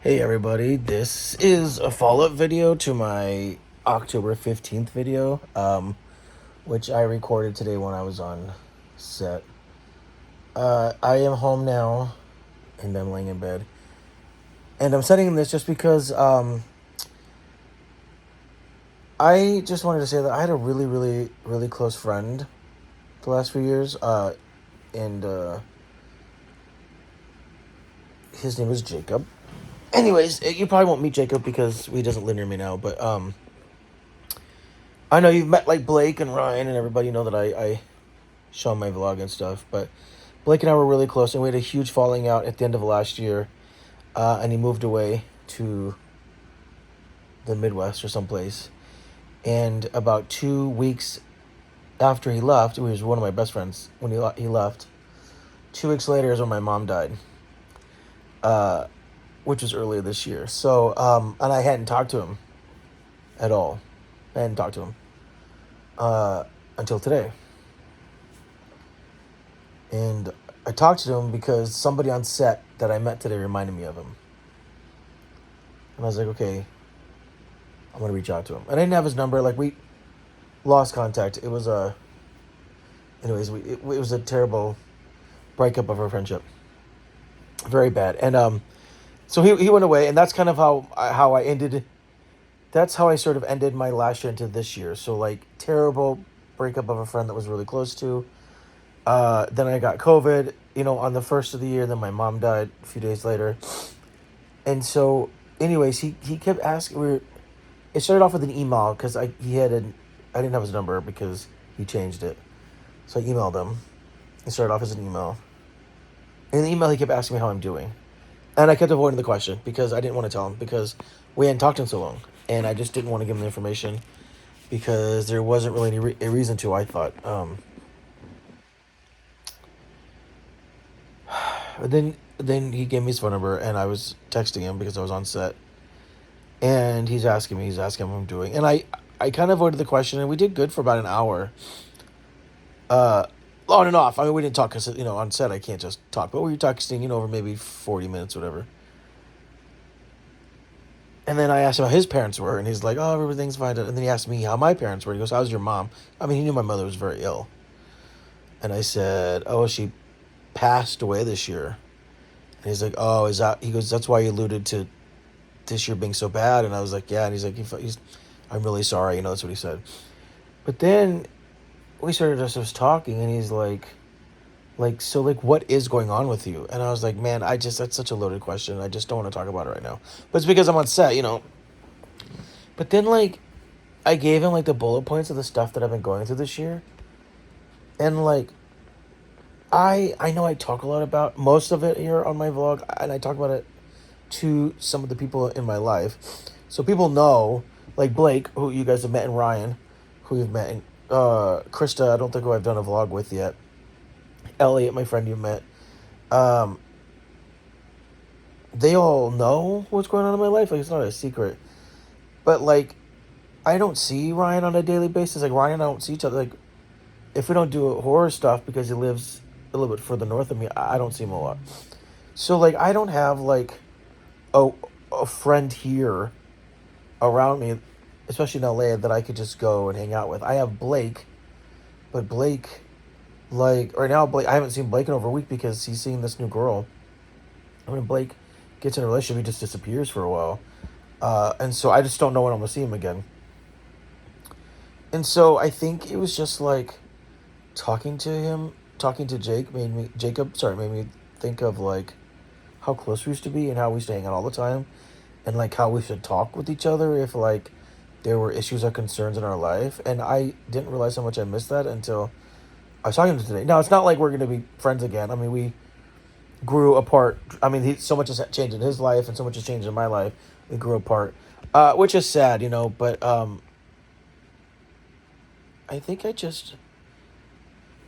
Hey everybody, this is a follow-up video to my October 15th video, which I recorded today when I was on set. I am home now, and I'm laying in bed. And I'm setting this just because I just wanted to say that I had a really, really, really close friend the last few years, and his name was Jacob. Anyways, you probably won't meet Jacob because he doesn't live near me now, but I know you've met like Blake and Ryan and everybody know that I show my vlog and stuff, but Blake and I were really close and we had a huge falling out at the end of last year, and he moved away to the Midwest or someplace. And about 2 weeks after he left, he was one of my best friends when he left. 2 weeks later is when my mom died, uh, which was earlier this year. So, and I hadn't talked to him at all. I hadn't talked to him until today. And I talked to him because somebody on set that I met today reminded me of him. And I was like, okay, I'm going to reach out to him. I didn't have his number. Like, we lost contact. It was anyways, it was a terrible breakup of our friendship. Very bad. And so he went away, and that's kind of how I ended. That's how I sort of ended my last year into this year. So, like, terrible breakup of a friend that was really close to. Then I got COVID, on the first of the year. Then my mom died a few days later. And so, anyways, he kept asking. It started off with an email because I didn't have his number because he changed it. So I emailed him. It started off as an email. In the email, he kept asking me how I'm doing. And I kept avoiding the question because I didn't want to tell him because we hadn't talked in so long. And I just didn't want to give him the information because there wasn't really any reason to, I thought. Then he gave me his phone number, and I was texting him because I was on set. And he's asking how I'm doing. And I kind of avoided the question, and we did good for about an hour. Uh, On and off. I mean, we didn't talk because, on set I can't just talk. But we were texting, over maybe 40 minutes, whatever. And then I asked him how his parents were, and he's like, oh, everything's fine. And then he asked me how my parents were. He goes, how's your mom? I mean, he knew my mother was very ill. And I said, oh, she passed away this year. And he's like, oh, is that... He goes, that's why you alluded to this year being so bad. And I was like, yeah. And he's like, I'm really sorry. That's what he said. But then we started just talking, and he's so, what is going on with you? And I was like, man, that's such a loaded question. I just don't want to talk about it right now. But it's because I'm on set. But then, I gave him, the bullet points of the stuff that I've been going through this year. And, I know I talk a lot about most of it here on my vlog, and I talk about it to some of the people in my life. So people know, like Blake, who you guys have met, and Ryan, who you've met, and Krista, I don't think who I've done a vlog with yet. Elliot, my friend you met. Um, they all know what's going on in my life. It's not a secret. But, I don't see Ryan on a daily basis. Ryan and I don't see each other. If we don't do horror stuff because he lives a little bit further north of me, I don't see him a lot. So, I don't have, a, a friend here around me, especially in LA, that I could just go and hang out with. I have Blake, but Blake, right now, Blake, I haven't seen Blake in over a week because he's seeing this new girl. And when Blake gets in a relationship, he just disappears for a while. And so I just don't know when I'm going to see him again. And so I think it was just talking to Jacob, made me think of how close we used to be and how we used to hang out all the time, and how we should talk with each other if there were issues or concerns in our life. And I didn't realize how much I missed that until I was talking to him today. Now, it's not like we're going to be friends again. I mean, we grew apart. I mean, so much has changed in his life and so much has changed in my life. We grew apart, which is sad, but I think I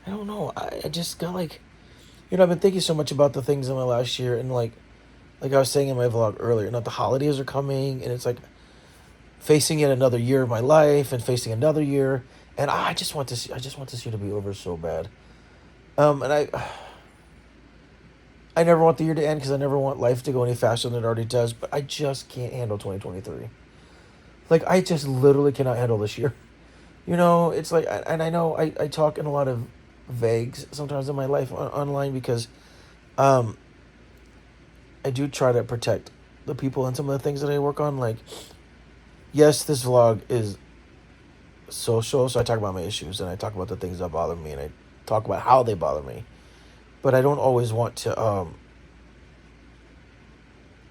don't know. I just got I've been thinking so much about the things in my last year, and like I was saying in my vlog earlier, the holidays are coming, and it's facing yet another year of my life and facing another year, and I just want this year to be over so bad. And I never want the year to end because I never want life to go any faster than it already does. But I just can't handle 2023. Like I just literally cannot handle this year. It's like, and I know I talk in a lot of vagues sometimes in my life online because um, I do try to protect the people and some of the things that I work on. Like, yes, this vlog is social, so I talk about my issues and I talk about the things that bother me and I talk about how they bother me. But I don't always want to.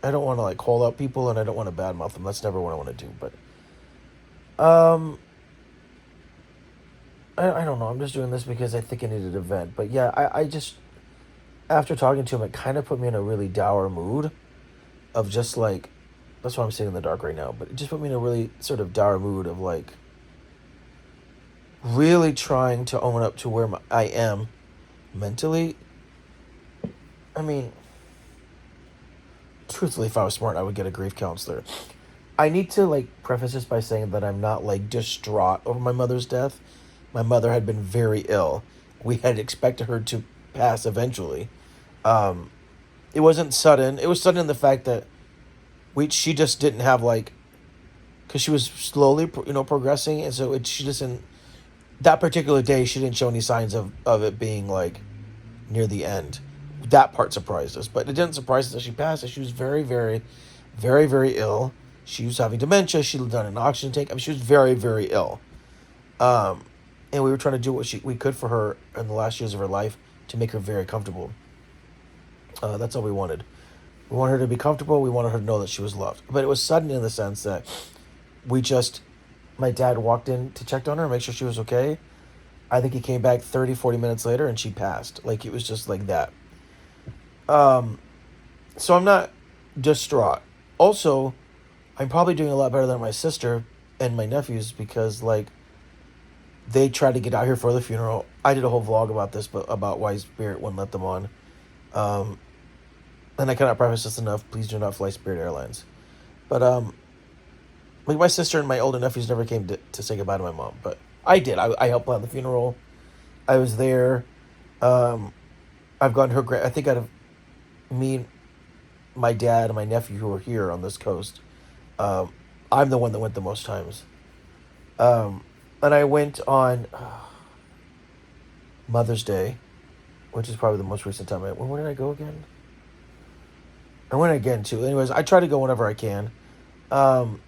I don't want to like call out people and I don't want to badmouth them. That's never what I want to do. But um, I don't know. I'm just doing this because I think I needed an event. But yeah, I just after talking to him, it kind of put me in a really dour mood of just like that's why I'm sitting in the dark right now. But it just put me in a really sort of dour mood of like really trying to own up to where I am mentally. I mean, truthfully, if I was smart, I would get a grief counselor. I need to like preface this by saying that I'm not like distraught over my mother's death. My mother had been very ill. We had expected her to pass eventually. Um, it wasn't sudden. It was sudden in the fact that she just didn't have like because she was slowly progressing, and so she just didn't that particular day she didn't show any signs of it being like near the end. That part surprised us, but it didn't surprise us that she passed. She was very, very, very, very ill. She was having dementia. She lived on an oxygen tank. I mean, she was very, very ill. Um, and we were trying to do what we could for her in the last years of her life to make her very comfortable. That's all we wanted. We wanted her to be comfortable. We wanted her to know that she was loved. But it was sudden in the sense that we just, my dad walked in to check on her, make sure she was okay. I think he came back 30, 40 minutes later and she passed. Like, it was just like that. Um, so I'm not distraught. Also, I'm probably doing a lot better than my sister and my nephews because, like, they tried to get out here for the funeral. I did a whole vlog about this, but about why Spirit wouldn't let them on. Um, and I cannot preface this enough. Please do not fly Spirit Airlines. But like my sister and my older nephews never came to say goodbye to my mom, but I did. I helped plan the funeral. I was there. Um, I've gotten her. I think out of me, my dad, and my nephew who are here on this coast, um, I'm the one that went the most times. Um, and I went on Mother's Day, which is probably the most recent time I went. When did I go again? I went again too. Anyways, I try to go whenever I can. Um,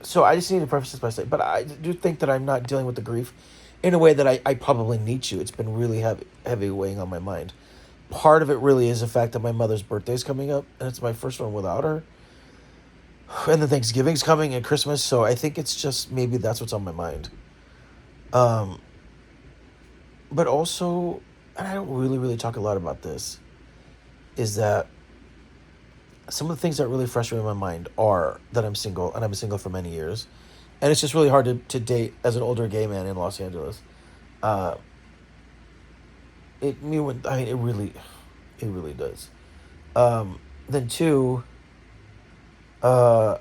so I just need to preface this by saying, but I do think that I'm not dealing with the grief in a way that I probably need to. It's been really heavy weighing on my mind. Part of it really is the fact that my mother's birthday is coming up, and it's my first one without her. And then Thanksgiving's coming and Christmas, so I think it's just maybe that's what's on my mind. Um, but also, and I don't really talk a lot about this, is that some of the things that really frustrate me in my mind are that I'm single, and I've been single for many years. And it's just really hard to date as an older gay man in Los Angeles. Uh, I mean, it really does. Then two, uh,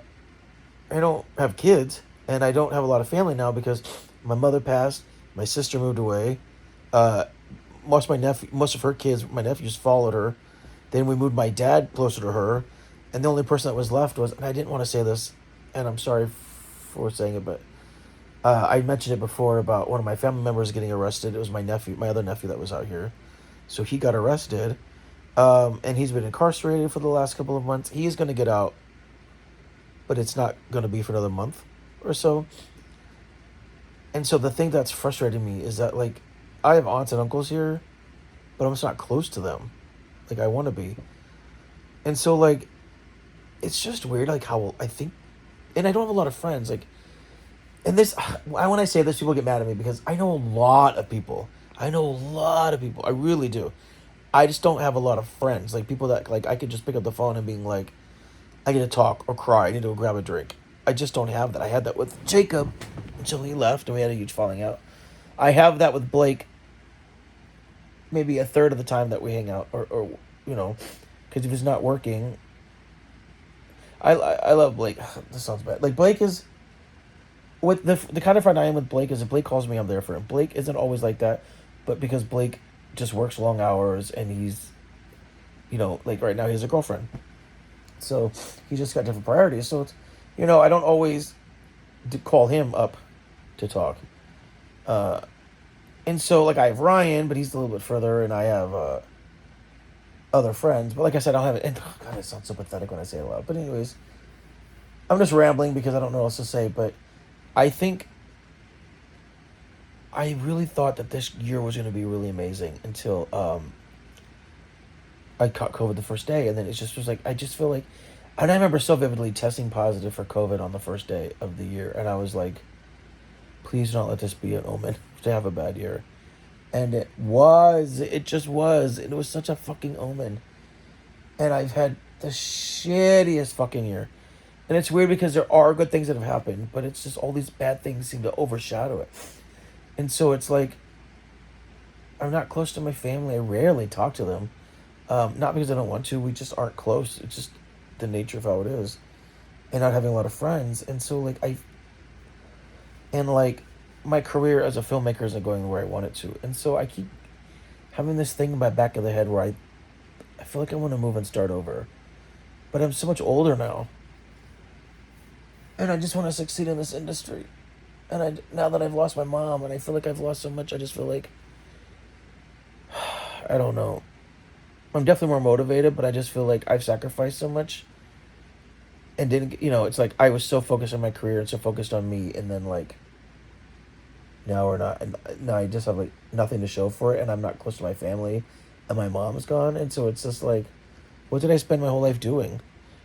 I don't have kids, and I don't have a lot of family now because my mother passed, my sister moved away. Uh, most of her kids, my nephews followed her. Then we moved my dad closer to her, and the only person that was left was, and I didn't want to say this, and I'm sorry for saying it, but I mentioned it before about one of my family members getting arrested. It was my other nephew that was out here, so he got arrested, and he's been incarcerated for the last couple of months. He is going to get out, but it's not going to be for another month or so. And so the thing that's frustrating me is that like I have aunts and uncles here, but I'm just not close to them, like I want to be. And so like it's just weird like how I think, and I don't have a lot of friends like, and this when I say this people get mad at me because I know a lot of people. I know a lot of people. I really do. I just don't have a lot of friends, like people that like I could just pick up the phone and being like, I need to talk or cry. I need to go grab a drink. I just don't have that. I had that with Jacob until he left and we had a huge falling out. I have that with Blake maybe a third of the time that we hang out, or you know, because if he's not working, I love Blake. This sounds bad. Like Blake is with the kind of friend I am with Blake is if Blake calls me, I'm there for him. Blake isn't always like that, but because Blake just works long hours and he's like right now he has a girlfriend. So he just got different priorities. So it's, I don't always call him up to talk. Uh, and so like I have Ryan, but he's a little bit further, and I have other friends. But like I said, I don't have it. And oh God, it sounds so pathetic when I say it loud. But anyways, I'm just rambling because I don't know what else to say. But I think I really thought that this year was going to be really amazing until I caught COVID the first day, and then it just was like I just feel like, and I remember so vividly testing positive for COVID on the first day of the year, and I was like, please don't let this be an omen to have a bad year. And it just was. It was such a fucking omen. And I've had the shittiest fucking year. And it's weird because there are good things that have happened, but it's just all these bad things seem to overshadow it. And so it's like, I'm not close to my family. I rarely talk to them. Not because I don't want to, we just aren't close. It's just the nature of how it is. And not having a lot of friends. And so, like, my career as a filmmaker isn't going where I want it to. And so I keep having this thing in my back of the head where I feel like I want to move and start over. But I'm so much older now. And I just want to succeed in this industry. And now that I've lost my mom and I feel like I've lost so much, I just feel like, I don't know. I'm definitely more motivated, but I just feel like I've sacrificed so much. And didn't, it's like I was so focused on my career and so focused on me. And then, like, now we're not. And now I just have, like, nothing to show for it. And I'm not close to my family. And my mom's gone. And so it's just like, what did I spend my whole life doing?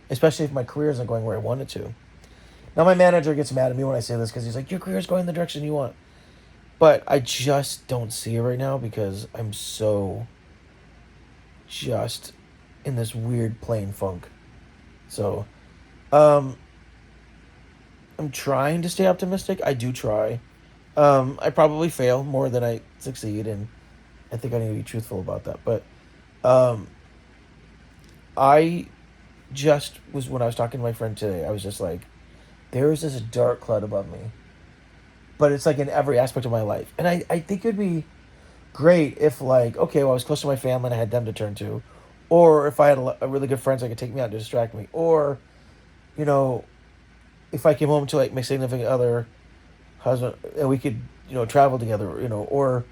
Especially if my career isn't going where I want it to. Now, my manager gets mad at me when I say this because he's like, your career's going the direction you want. But I just don't see it right now because I'm so just in this weird plain funk. So, I'm trying to stay optimistic. I do try. I probably fail more than I succeed, and I think I need to be truthful about that. But, I just was, when I was talking to my friend today, I was just like, there is this dark cloud above me. But it's like in every aspect of my life. And I think it'd be great if, like, okay, well, I was close to my family and I had them to turn to. Or if I had a really good friends that could take me out to distract me. Or, you know, if I came home to, like, my significant other, husband, and we could, travel together, or,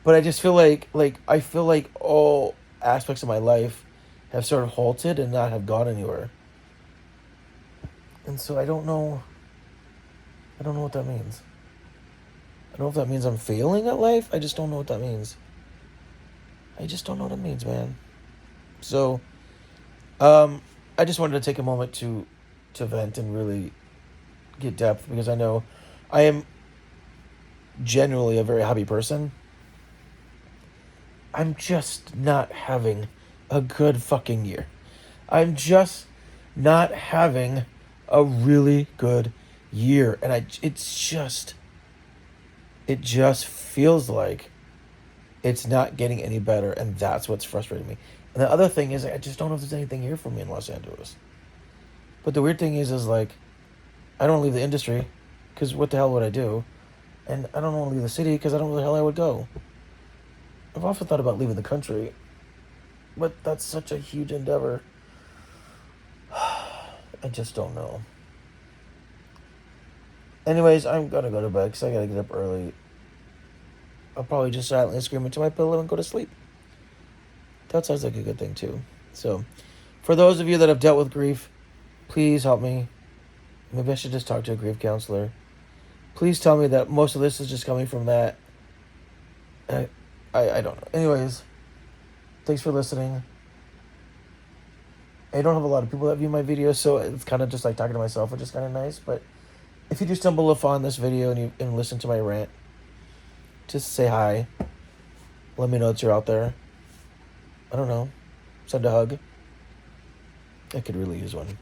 but I just feel I feel like all aspects of my life have sort of halted and not have gone anywhere. And so I don't know what that means. I don't know if that means I'm failing at life. I just don't know what that means. I just don't know what it means, man. So, I just wanted to take a moment to vent and really get depth because I know I am generally a very happy person. I'm just not having a good fucking year. I'm just not having a really good year, and it just feels like it's not getting any better, and that's what's frustrating me. And the other thing is, I just don't know if there's anything here for me in Los Angeles. But the weird thing is like, I don't leave the industry, because what the hell would I do? And I don't want to leave the city, because I don't know where the hell I would go. I've often thought about leaving the country, but that's such a huge endeavor. I just don't know. Anyways, I'm gonna go to bed, because I gotta get up early. I'll probably just silently scream into my pillow and go to sleep. That sounds like a good thing, too. So, for those of you that have dealt with grief, please help me. Maybe I should just talk to a grief counselor. Please tell me that most of this is just coming from that. I don't know. Anyways, thanks for listening. I don't have a lot of people that view my videos, so it's kind of just like talking to myself, which is kind of nice. But if you do stumble upon this video and listen to my rant, just say hi. Let me know that you're out there. I don't know. Send a hug. I could really use one.